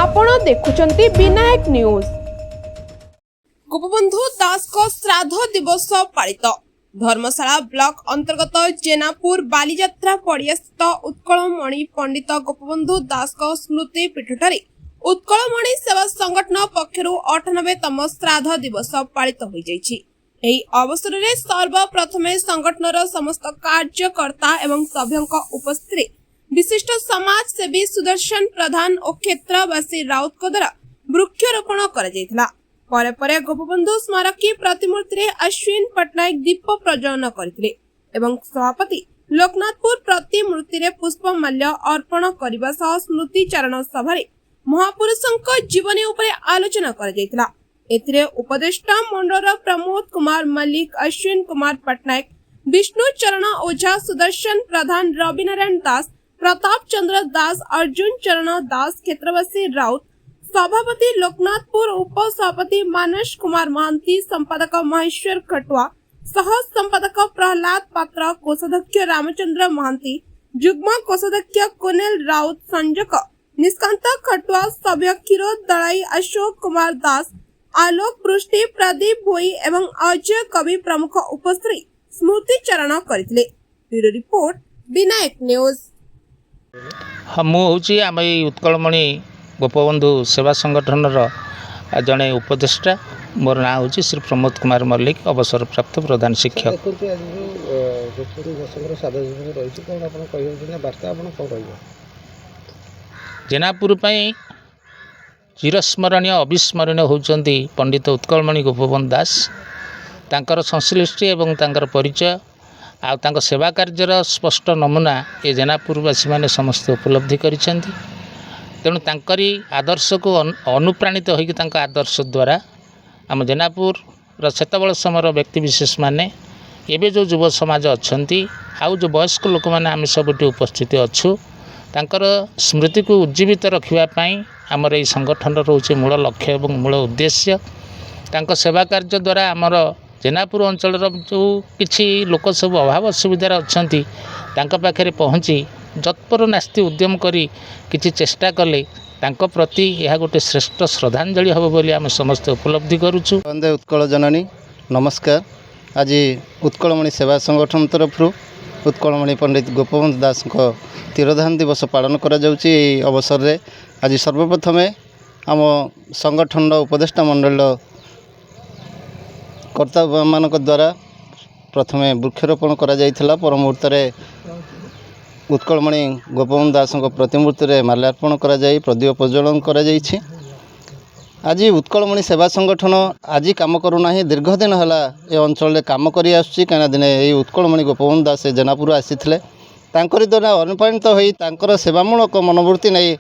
आपण देखुचंती विनायक न्यूज। गोपबंधु दास को श्राद्ध दिवस पालित धर्मशाला ब्लॉक अंतर्गत जेनापुर बालीजात्रा पड़िया स्थित उत्कलमणि पंडित गोपबंधु दास को स्मृति पीठठारे उत्कलमणि सेवा संगठन पक्षरु 98तम श्राद्ध दिवस पालित होई जायछि। एही अवसर रे सर्वप्रथमे संगठनर समस्त कार्यकर्ता एवं सभ्यंक उपस्थिति विशिष्ट समाज सेवी सुदर्शन प्रधान और क्षेत्रवासी राउत को द्वारा वृक्षारोपण करा परे परे गोपबंधु स्मारकी प्रतिमूर्ति रे अश्विन पटनायक दीप प्रज्वलन करथिले एवं सभापति लोकनाथपुर प्रतिमूर्ति रे पुष्पमाल्य अर्पण करबा सह स्मृति चारण सभा रे महापुरुषंक जीवनी उपरे आलोचना करा जायतिला। एथिरे उपदेष्टा मंडल प्रमोद कुमार मल्लिक, अश्विन कुमार पटनायक, विष्णु चरण ओझा, सुदर्शन प्रधान, रविनारायण दास, प्रताप चंद्र दास, अर्जुन चरण दास, क्षेत्रवासी राउत, सभापति लोकनाथपुर, उप सभापति मानस कुमार महांती, संपादक महेश्वर खटुआ, सह संपादक प्रहलाद पात्र, कोषाध्यक्ष रामचंद्र महांती, जुग्म कोषाध्यक्ष कुनेल राउत, संयोजक निष्कांत खटुआ, सभ्य क्षीरोद दलाई, अशोक कुमार दास, आलोक पृष्टि, प्रदीप भोई एवं अजय कवि प्रमुख उपस्थित स्मृति चारण करथिले। Bureau report Vinayak news. मुझे आम उत्कलमणि गोपबंधु सेवा संगठन जड़े उपदेष्टा। मोर ना हूँ श्री प्रमोद कुमार मल्लिक, अवसर प्राप्त प्रधान शिक्षक। जेनापुर चिरस्मरणीय अविस्मरणीय होती पंडित उत्कलमणि गोपबंधु दास, तांकर संश्लिष्टि एवं तांकर परिचय आ सेवा कार्यर स्पष्ट नमूना ये जेनापुरवासी मैंने समस्त उपलब्धि करिसेंती। तेणु तांकरी आदर्श को अनुप्राणित होकर आदर्श द्वारा आम जेनापुर सेतबेल समय व्यक्तिविशेष माने एवं जो युव समाज अच्छी आउ जो वयस्क लोक मैंने आम सबुठी उपस्थित अच्छु तांकर स्मृति को उज्जीवित रखापी आमर ये संगठन रोचे मूल लक्ष्य और मूल उद्देश्य। तांकर सेवा कार्य द्वारा आमर जेनापुर अंचल जो किसी लोक सब अभाव असुविधार अच्छा पाखे पहुँची जत्पर नास्ति उद्यम करी किसी चेष्टा कले तांको प्रति यह गोटे श्रेष्ठ श्रद्धांजलि हम बोली आम समस्त उपलब्धि करुचु। वंदे उत्कल जननी नमस्कार। आज उत्कलमणि सेवा संगठन तरफ उत्कलमणि पंडित गोपबंधु दास को तिरोधान दिवस पालन करा जाउची। अवसर रे आज सर्वप्रथम आम संगठन उपदेष्टा मंडल कर्ता मानक द्वारा प्रथम वृक्षारोपण करा जाइथिला। पर मुहूर्त उत्कलमणि गोपबंधु दास प्रतिमूर्ति रे माल्यार्पण करा जाई प्रदीप प्रज्वलन करा जाइछि। आज उत्कलमणि सेवा संगठन आज काम करूना दीर्घ दिन है ये अंचल काम करी आसुछि। कहीं दिने ये उत्कलमणि गोपबंधु दास जेनापुर आसीथिले, तांकरी द्वारा अनुप्राणित होई तांकर सेवामूलक मनोवृत्ति नहीं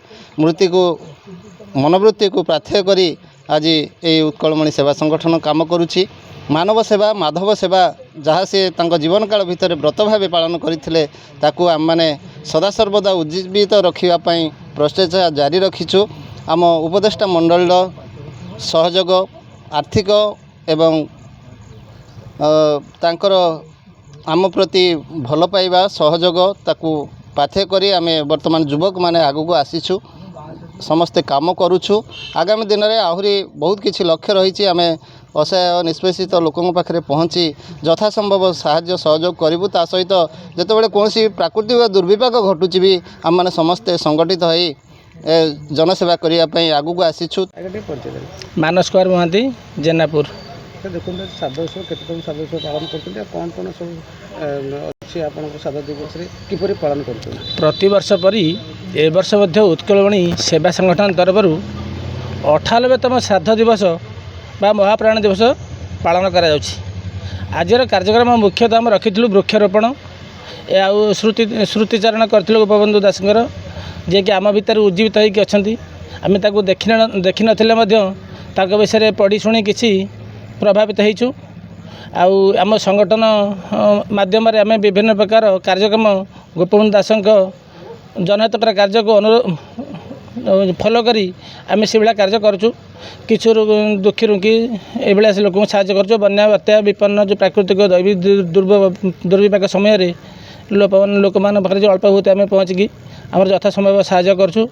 मनोवृत्ति को प्रार्थ्य करी आज ये उत्कलमणि सेवा संगठन काम करुछि। मानव सेवा माधव सेवा जहाँ से जीवन काल भितर व्रत भाव पालन करते ताकू आम मैंने सदासर्वदा उज्जीवित रखापी प्रचेष्टा जारी रखीचु। आम उपदेष्टा मंडल सहयोग आर्थिक एवं तांकर आम प्रति भल पाइबा सहयोग ताकू पाथे करी आमे वर्तमान युवक माने आगु को आसीचु समस्ते काम करुछु। आगामी दिन में आहरी बहुत किछि लक्ष्य रही आमे असहाय निष्पेषित लोकों पाखे पहुँची यथासंभव साहाय्य सहयोग करूँ। ता सहित जितेबाला कौन प्राकृतिक दुर्विपाक घटुची भी आम मैंने समस्ते संगठित हो जनसेवा करने आगू को आसीचु। मानस कुमार महांती जेनापुर। देखो सादृश्य केतम सादृश्य पालन करते कौन कौन सब अच्छी आपन सादा दिवस किपरि पालन करते प्रति वर्ष परी ए वर्ष मध्य उत्कलमणि सेवा संगठन तरफ 98तम श्राद्ध दिवस बा महाप्राण दिवस पालन करा जाउछि। आजर कार्यक्रम मुख्यतः आम रखिथिलु वृक्षारोपण आउ श्रुतिचारण करथिलु गोपबंधु दासंकर जे कि आम भितर उज्जीवित होइकि अछंती। आमे ताकू देखि नथिले मध्य ताक विषय पढ़ी शुणी किछि प्रभावित होइछु। आउ आम संगठन माध्यम आम विभिन्न प्रकार कार्यक्रम गोपबंधु दासंक जनहितकर कार्य को फॉलो करी आम से भाया कार्य करूँ। किछु दुखी रुखी एभलिया से लोक साहाय्य करूँ। बन्या बात्या विपन्न जो प्राकृतिक दैवी दुर्विपाक समय लोक मान पाखे जो अल्प बहुत आम पहुँचिकी आम यथा संभव साहाय्य करूँ।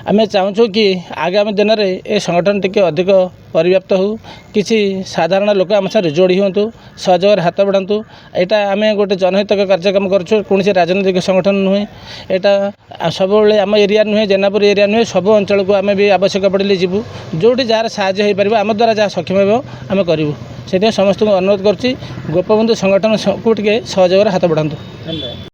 ଆମେ ଚାହୁଁଛୁ କି ଆଗାମୀ ଦିନରେ ଏ ସଂଗଠନ ଟିକେ ଅଧିକ ପରିବ୍ୟାପ୍ତ ହେଉ, କିଛି ସାଧାରଣ ଲୋକ ଆମ ସାଙ୍ଗରେ ଯୋଡ଼ି ହୁଅନ୍ତୁ, ସହଯୋଗରେ ହାତ ବଢ଼ାନ୍ତୁ। ଏଇଟା ଆମେ ଗୋଟେ ଜନହିତକ କାର୍ଯ୍ୟକ୍ରମ କରୁଛୁ, କୌଣସି ରାଜନୈତିକ ସଂଗଠନ ନୁହେଁ। ଏଇଟା ସବୁବେଳେ ଆମ ଏରିଆ ନୁହେଁ, ଜେନାପୁର ଏରିଆ ନୁହେଁ, ସବୁ ଅଞ୍ଚଳକୁ ଆମେ ବି ଆବଶ୍ୟକ ପଡ଼ିଲେ ଯିବୁ। ଯେଉଁଠି ଯାହାର ସାହାଯ୍ୟ ହୋଇପାରିବ, ଆମ ଦ୍ୱାରା ଯାହା ସକ୍ଷମ ହେବ ଆମେ କରିବୁ। ସେଥିପାଇଁ ସମସ୍ତଙ୍କୁ ଅନୁରୋଧ କରୁଛି, ଗୋପବନ୍ଧୁ ସଂଗଠନକୁ ଟିକେ ସହଯୋଗରେ ହାତ ବଢ଼ାନ୍ତୁ।